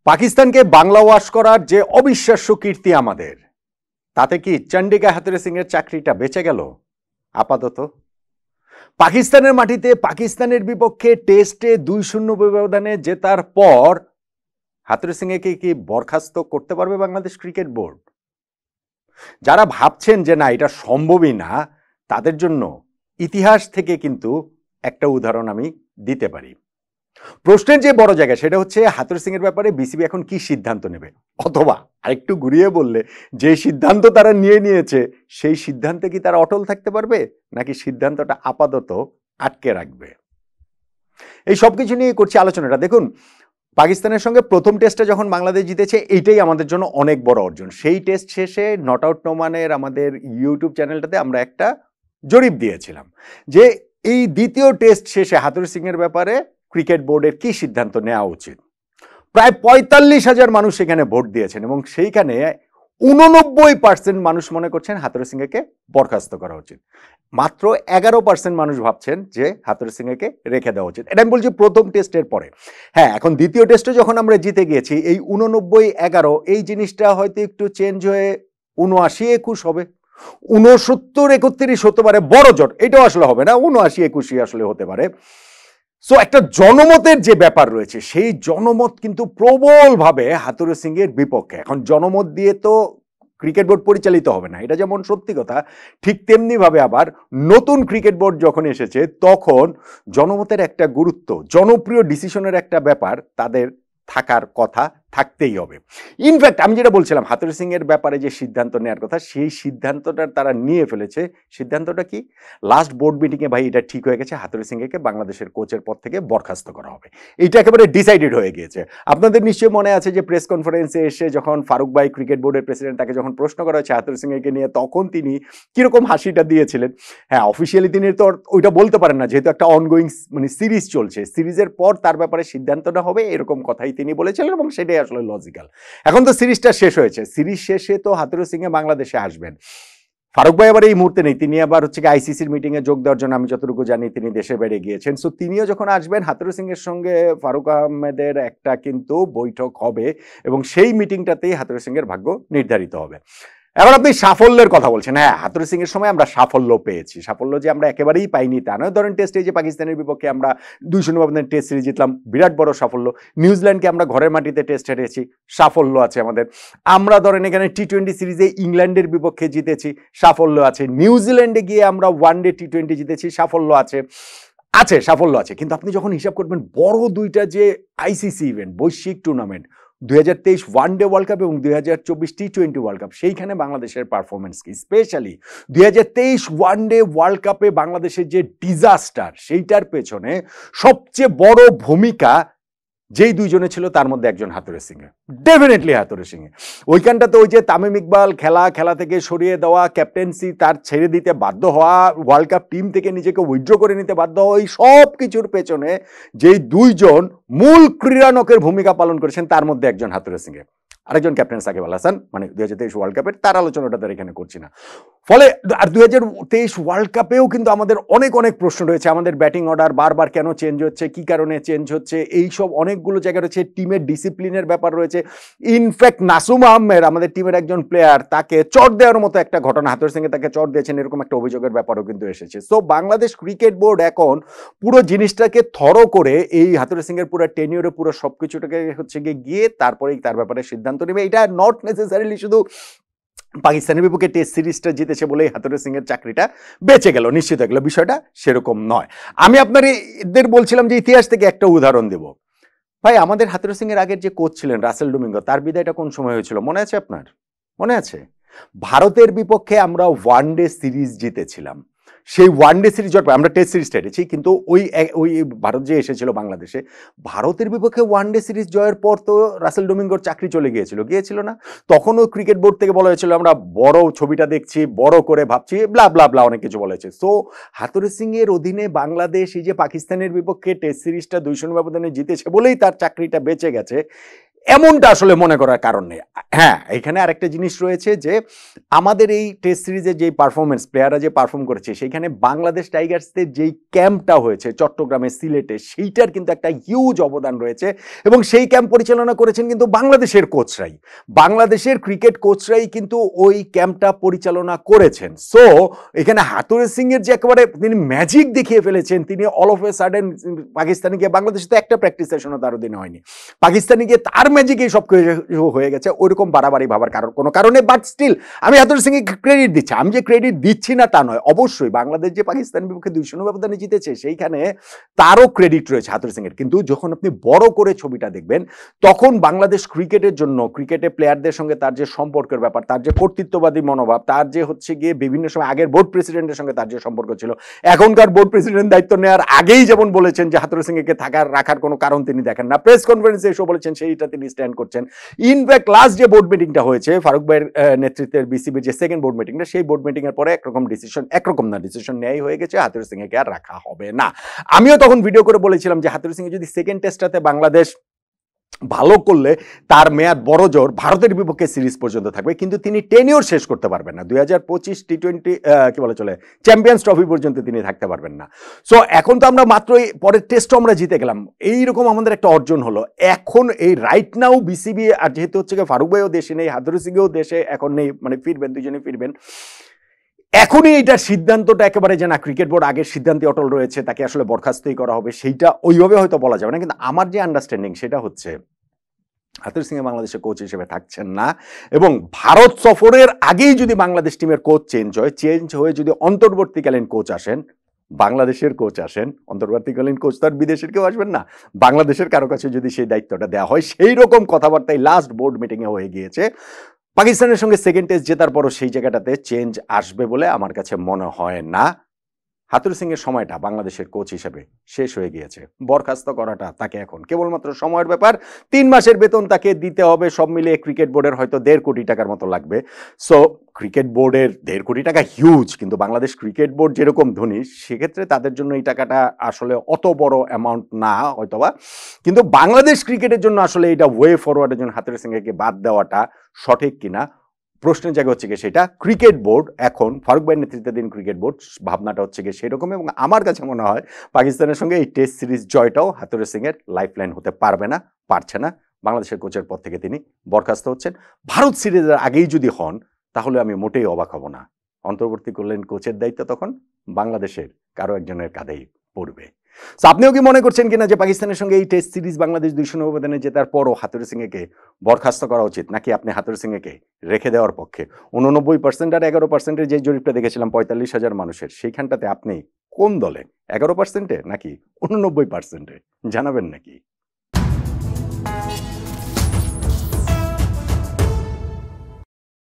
পাকিস্তানকে বাংলা ওয়াশ করার যে অবিশ্বাস্য কীর্তি আমাদের, তাতে কি চন্ডিকা হাথুরু সিং এর চাকরিটা বেঁচে গেল? আপাতত পাকিস্তানের মাটিতে পাকিস্তানের বিপক্ষে টেস্টে 2-0 ব্যবধানে জেতার পর হাথুরু সিং একে কি বরখাস্ত করতে পারবে বাংলাদেশ ক্রিকেট বোর্ড? যারা ভাবছেন যে না এটা সম্ভবই না, তাদের জন্য ইতিহাস থেকে কিন্তু একটা উদাহরণ আমি দিতে পারি। প্রশ্নের যে বড় জায়গা সেটা হচ্ছে হাথুরু সিং এর ব্যাপারে বিসিবি এখন কি সিদ্ধান্ত নেবে, অথবা আরেকটু ঘুরিয়ে বললে যে সিদ্ধান্ত তারা নিয়েছে সেই সিদ্ধান্তে কি তারা অটল থাকতে পারবে, নাকি সিদ্ধান্তটা আপাতত আটকে রাখবে। এই সবকিছু নিয়ে করছি আলোচনাটা। দেখুন, পাকিস্তানের সঙ্গে প্রথম টেস্টে যখন বাংলাদেশ জিতেছে, এইটাই আমাদের জন্য অনেক বড় অর্জন। সেই টেস্ট শেষে নট আউট নোমানের আমাদের ইউটিউব চ্যানেলটাতে আমরা একটা জরিপ দিয়েছিলাম যে এই দ্বিতীয় টেস্ট শেষে হাথুরু সিং এর ব্যাপারে ক্রিকেট বোর্ডের কি সিদ্ধান্ত নেওয়া উচিত। প্রায় ৪৫,০০০ মানুষ সেখানে ভোট দিয়েছেন এবং সেইখানে ৮৯% মানুষ মনে করছেন হাথুরু সিং একে বরখাস্ত করা উচিত। মাত্র 11% মানুষ ভাবছেন যে হাথুরু সিং একে রেখে দেওয়া উচিত। এটা আমি বলছি প্রথম টেস্টের পরে। হ্যাঁ, এখন দ্বিতীয় টেস্টে যখন আমরা জিতে গিয়েছি, এই 89-11 এই জিনিসটা হয়তো একটু চেঞ্জ হয়ে 79-21 হবে, 69-31 হতে পারে, বড় জোট এটাও আসলে হবে না, 79-21 আসলে হতে পারে। সো একটা জনমতের যে ব্যাপার রয়েছে, সেই জনমত কিন্তু প্রবলভাবে হাথুরু সিং এর বিপক্ষে। এখন জনমত দিয়ে তো ক্রিকেট বোর্ড পরিচালিত হবে না, এটা যেমন সত্যি কথা, ঠিক তেমনি ভাবে আবার নতুন ক্রিকেট বোর্ড যখন এসেছে তখন জনমতের একটা গুরুত্ব, জনপ্রিয় ডিসিশনের একটা ব্যাপার তাদের থাকার কথা, থাকতেই হবে। ইনফ্যাক্ট আমি যেটা বলছিলাম হাথুরু সিং এর ব্যাপারে যে সিদ্ধান্ত নেওয়ার কথা, সেই সিদ্ধান্তটা তারা নিয়ে ফেলেছে। সিদ্ধান্তটা কি? লাস্ট বোর্ড মিটিংয়ে ভাই এটা ঠিক হয়ে গেছে, হাথুরু সিং একে বাংলাদেশের কোচের পদ থেকে বরখাস্ত করা হবে। এটা একেবারে ডিসাইডেড হয়ে গিয়েছে। আপনাদের নিশ্চয়ই মনে আছে যে প্রেস কনফারেন্সে এসে যখন ফারুক ভাই, ক্রিকেট বোর্ডের প্রেসিডেন্ট, তাকে যখন প্রশ্ন করা হয়েছে হাথুরু সিং একে নিয়ে, তখন তিনি কিরকম হাসিটা দিয়েছিলেন। হ্যাঁ, অফিসিয়ালি তিনি তো ওইটা বলতে পারেন না, যেহেতু একটা অনগোয়িং সিরিজ চলছে, সিরিজের পর তার ব্যাপারে সিদ্ধান্তটা হবে, এরকম কথাই তিনি বলেছিলেন এবং সেটাই আসলে লজিক্যাল। এখন তো সিরিজটা শেষ হয়েছে, সিরিজ শেষে তো হাথুরু সিং এ বাংলাদেশে আসবেন। ফারুক ভাই আবার এই মুহূর্তে নেই, তিনি আবার হচ্ছে আইসিসির মিটিং এ যোগ দেওয়ার জন্য, আমি যতটুকু জানি তিনি দেশের বাইরে গিয়েছেন। সো তিনিও যখন আসবেন, হাথুরু সিং এর সঙ্গে ফারুক আহমেদের একটা কিন্তু বৈঠক হবে এবং সেই মিটিংটাতেই হাথুরু সিং এর ভাগ্য নির্ধারিত হবে। এখন আপনি সাফল্যের কথা বলছেন। হ্যাঁ, হাথুরু সিং এর সময় আমরা সাফল্য পেয়েছি, সাফল্য যে আমরা একেবারেই পাইনি তা নয়। ধরেন টেস্টে যে পাকিস্তানের বিপক্ষে আমরা 2-0 ব্যবধানে টেস্ট সিরিজ জিতলাম, বিরাট বড় সাফল্য। নিউজিল্যান্ডকে আমরা ঘরের মাটিতে টেস্ট হেরেছি, সাফল্য আছে আমাদের। আমরা ধরেন এখানে টি-20 সিরিজে ইংল্যান্ডের বিপক্ষে জিতেছি, সাফল্য আছে। নিউজিল্যান্ডে গিয়ে আমরা ওয়ানডে টি-20 জিতেছি, সাফল্য আছে, সাফল্য আছে। কিন্তু আপনি যখন হিসাব করবেন বড় দুইটা যে আইসিসি ইভেন্ট, বৈশ্বিক টুর্নামেন্ট, 2023 ওয়ানডে ওয়ার্ল্ড কাপ এবং 2024 টি-20 ওয়ার্ল্ড কাপ, সেইখানে বাংলাদেশের পারফরমেন্স কি? স্পেশালি 2023 ওয়ানডে ওয়ার্ল্ড কাপে বাংলাদেশের যে ডিজাস্টার, সেইটার পেছনে সবচেয়ে বড় ভূমিকা যেই দুইজনে ছিল তার মধ্যে একজন হাথুরু সিং এ, ডেফিনেটলি হাথুরু সিং এ। ওইখানটাতে ওই যে তামিম ইকবাল খেলা থেকে সরিয়ে দেওয়া, ক্যাপ্টেন্সি তার ছেড়ে দিতে বাধ্য হওয়া, ওয়ার্ল্ড কাপ টিম থেকে নিজেকে উইথড্র করে নিতে বাধ্য হওয়া, এই সব কিছুর পেছনে যেই দুইজন মূল ক্রীড়ানকের ভূমিকা পালন করেছেন তার মধ্যে একজন হাথুরু সিং এ, আরেকজন ক্যাপ্টেন সাকিব আল হাসান, মানে 2023 ওয়ার্ল্ড কাপের, তার আলোচনাটা তার এখানে করছি না। ফলে আর 2023 ওয়ার্ল্ড কাপেও কিন্তু আমাদের অনেক প্রশ্ন রয়েছে। আমাদের ব্যাটিং অর্ডার বারবার কেন চেঞ্জ হচ্ছে, কি কারণে চেঞ্জ হচ্ছে, এইসব অনেকগুলো জায়গা রয়েছে। টিমের ডিসিপ্লিনের ব্যাপার রয়েছে। ইনফ্যাক্ট নাসুম আহমেদ, আমাদের টিমের একজন প্লেয়ার, তাকে চট দেওয়ার মতো একটা ঘটনা, হাথুরু সিং এ তাকে চট দিয়েছেন, এরকম একটা অভিযোগের ব্যাপারও কিন্তু এসেছে। সো বাংলাদেশ ক্রিকেট বোর্ড এখন পুরো জিনিসটাকে থরো করে এই হাথুরু সিং এর পুরো টেনিওরে পুরো সবকিছুটাকে হচ্ছে গিয়ে তারপরেই তার ব্যাপারে সিদ্ধান্ত নেবে। এটা নট নেসেসারিলি শুধু পাকিস্তানের বিপক্ষে টেস্ট সিরিজটা জিতেছে বলেই হাথুরু সিং এর চাকরিটা বেঁচে গেল, নিশ্চিত হয়ে গেল, বিষয়টা সেরকম নয়। আমি আপনাদের বলছিলাম যে ইতিহাস থেকে একটা উদাহরণ দেব। ভাই, আমাদের হাথুরু সিং এর আগের যে কোচ ছিলেন রাসেল ডোমিঙ্গো, তার বিদায়টা কোন সময় হয়েছিল মনে আছে আপনার? মনে আছে? ভারতের বিপক্ষে আমরা ওয়ানডে সিরিজ জিতেছিলাম। সেই ওয়ানডে সিরিজ আমরা টেস্ট সিরিজটা হেরেছি, কিন্তু ওই ভারত যে এসেছিল বাংলাদেশে, ভারতের বিপক্ষে ওয়ানডে সিরিজ জয়ের পর তো রাসেল ডোমিঙ্গোর চাকরি চলে গিয়েছিল না? তখনও ক্রিকেট বোর্ড থেকে বলা হয়েছিল আমরা বড় ছবিটা দেখছি, বড় করে ভাবছি, ব্লা ব্লা ব্লা, অনেক কিছু বলা হয়েছে। সো হাথুরু সিং এর অধীনে বাংলাদেশ এই যে পাকিস্তানের বিপক্ষে টেস্ট সিরিজটা 2-0 ব্যবধানে জিতেছে বলেই তার চাকরিটা বেঁচে গেছে, এমনটা আসলে মনে করার কারণ নেই। হ্যাঁ, এখানে আরেকটা জিনিস রয়েছে যে আমাদের এই টেস্ট সিরিজে যেই পারফরমেন্স প্লেয়াররা যে পারফর্ম করেছে সেইখানে বাংলাদেশ টাইগার্সদের যেই ক্যাম্পটা হয়েছে চট্টগ্রামে, সিলেটে, সেইটার কিন্তু একটা হিউজ অবদান রয়েছে এবং সেই ক্যাম্প পরিচালনা করেছেন কিন্তু বাংলাদেশের কোচরাই। বাংলাদেশের ক্রিকেট কোচরাই কিন্তু ওই ক্যাম্পটা পরিচালনা করেছেন। সো এখানে হাতুড়ে সিং এর যে একেবারে তিনি ম্যাজিক দেখিয়ে ফেলেছেন, তিনি অল অফ এ সাডেন পাকিস্তানে গিয়ে, বাংলাদেশে তো একটা প্র্যাকটিস সেশনও তার দিনে হয়নি, পাকিস্তানে গিয়ে তার ম্যাজিকেই সব কিছু হয়ে গেছে। ওইরকম বাড়াবাড়ি ভাবার কোনো কারণে, বাট স্টিল আমি হাতুড়ে সিং এর ক্রেডিট দিচ্ছি। আমি যে ক্রেডিট দিচ্ছি না তা নয়, অবশ্যই বাংলাদেশ যে পাকিস্তান বিপক্ষে 2-0 ব্যবধানে জিতেছে সেইখানে তারও ক্রেডিট রয়েছে হাতুড়ে সিং এর। কিন্তু যখন আপনি বড় করে ছবিটা দেখবেন তখন বাংলাদেশ ক্রিকেটের জন্য, ক্রিকেটে প্লেয়ারদের সঙ্গে তার যে সম্পর্কের ব্যাপার, তার যে কর্তৃত্ববাদী মনোভাব, তার যে হচ্ছে গিয়ে বিভিন্ন সময় আগের বোর্ড প্রেসিডেন্টের সঙ্গে তার যে সম্পর্ক ছিল, এখনকার বোর্ড প্রেসিডেন্ট দায়িত্ব নেওয়ার আগেই যেমন বলেছেন যে হাতুড়ে সিং একে রাখার কোনো কারণ তিনি দেখেন না, প্রেস কনফারেন্সে এসে বলেছেন সেইটা তিনি স্ট্যান্ড করছেন। ইনফ্যাক্ট লাস্ট যে বোর্ড মিটিংটা হয়েছে ফারুক ভাইয়ের নেতৃত্বের বিসিবির যে সেকেন্ড বোর্ড মিটিংটা, সেই বোর্ড মিটিং এর পরে একরকম ডিসিশন নেওয়াই হয়ে গেছে, হাতুড়ে সিং একে আর রাখা হবে না। আমিও তখন ভিডিও করে বলেছিলাম যে হাতুড়ে সিং যদি সেকেন্ড টেস্টটাতে বাংলাদেশ ভালো করলে তার মেয়াদ বড় জোর ভারতের বিপক্ষে সিরিজ পর্যন্ত থাকবে, কিন্তু তিনি টেনিওর শেষ করতে পারবেন না। 2025 টি-20 কি বলে চলে চ্যাম্পিয়ন্স ট্রফি পর্যন্ত তিনি থাকতে পারবেন না। সো এখন তো আমরা মাত্রই পরের টেস্টও আমরা জিতে গেলাম, এইরকম আমাদের একটা অর্জন হলো। এখন এই রাইট নাও বিসিবি, আর যেহেতু হচ্ছে ফারুক ভাইও দেশে নেই, হাতুড়ে সিংও দেশে এখন নেই, মানে ফিরবেন, দুজনেই ফিরবেন, এখনই এইটার সিদ্ধান্তটা একেবারে যে না ক্রিকেট বোর্ড আগের সিদ্ধান্তে অটল রয়েছে, তাকে আসলে বরখাস্তই করা হবে, সেইটা ওইভাবে হয়তো বলা যাবে না। কিন্তু আমার যে আন্ডারস্ট্যান্ডিং সেটা হচ্ছে হাতুড়ে সিং বাংলাদেশের কোচ হিসেবে থাকছেন না, এবং ভারত সফরের আগেই যদি বাংলাদেশ টিমের কোচ চেঞ্জ হয়ে যদি অন্তর্বর্তীকালীন কোচ আসেন, বাংলাদেশের কোচ আসেন, অন্তর্বর্তীকালীন কোচ তো আর বিদেশের কেউ আসবেন না, বাংলাদেশের কারো কাছে যদি সেই দায়িত্বটা দেওয়া হয়, সেই রকম কথাবার্তাই লাস্ট বোর্ড মিটিংয়ে হয়ে গিয়েছে। পাকিস্তানের সঙ্গে সেকেন্ড টেস্ট জেতার পরও সেই জায়গাটাতে চেঞ্জ আসবে বলে আমার কাছে মনে হয় না। হাতুড়ে সিং এর সময়টা বাংলাদেশের কোচ হিসেবে শেষ হয়ে গিয়েছে। বরখাস্ত করাটা তাকে এখন কেবলমাত্র সময়ের ব্যাপার। 3 মাসের বেতন তাকে দিতে হবে, সব মিলিয়ে ক্রিকেট বোর্ডের হয়তো 1.5 কোটি টাকার মতো লাগবে। সো ক্রিকেট বোর্ডের 1.5 কোটি টাকা হিউজ, কিন্তু বাংলাদেশ ক্রিকেট বোর্ড যেরকম ধনী, সেক্ষেত্রে তাদের জন্য এই টাকাটা আসলে অত বড় অ্যামাউন্ট না হয়তোবা, কিন্তু বাংলাদেশ ক্রিকেটের জন্য আসলে এটা ওয়ে ফরওয়ার্ডের জন্য হাতুড়ে সিংকে বাদ দেওয়াটা সঠিক কিনা প্রশ্নের জায়গা হচ্ছে গিয়ে সেটা। ক্রিকেট বোর্ড এখন ফারুক ভাইয়ের নেতৃত্বাধীন ক্রিকেট বোর্ড ভাবনাটা হচ্ছে গিয়ে সেরকম, এবং আমার কাছে মনে হয় পাকিস্তানের সঙ্গে এই টেস্ট সিরিজ জয়টাও হাতুড়ে সিং এর লাইফলাইন হতে পারছে না। বাংলাদেশের কোচের পদ থেকে তিনি বরখাস্ত হচ্ছেন। ভারত সিরিজের আগেই যদি হন তাহলে আমি মোটেই অবাক হব না। অন্তর্বর্তীকালীন কোচের দায়িত্ব তখন বাংলাদেশের কারো একজনের কাঁধেই পড়বে। আপনিও কি মনে করছেন কিনা যে পাকিস্তানের সঙ্গে এই টেস্ট সিরিজ বাংলাদেশ 200 ব্যবধানে জেতার পরও হাতুড়ে সিংকে বরখাস্ত করা উচিত, নাকি আপনি হাতুড়ে সিংকে রেখে দেওয়ার পক্ষে? 89% আর 11%-এর যে জরিপটা দেখেছিলাম 45,000 মানুষের, সেইখানটাতে আপনি কোন দলে? 11%-এ নাকি 89%-এ? জানাবেন নাকি?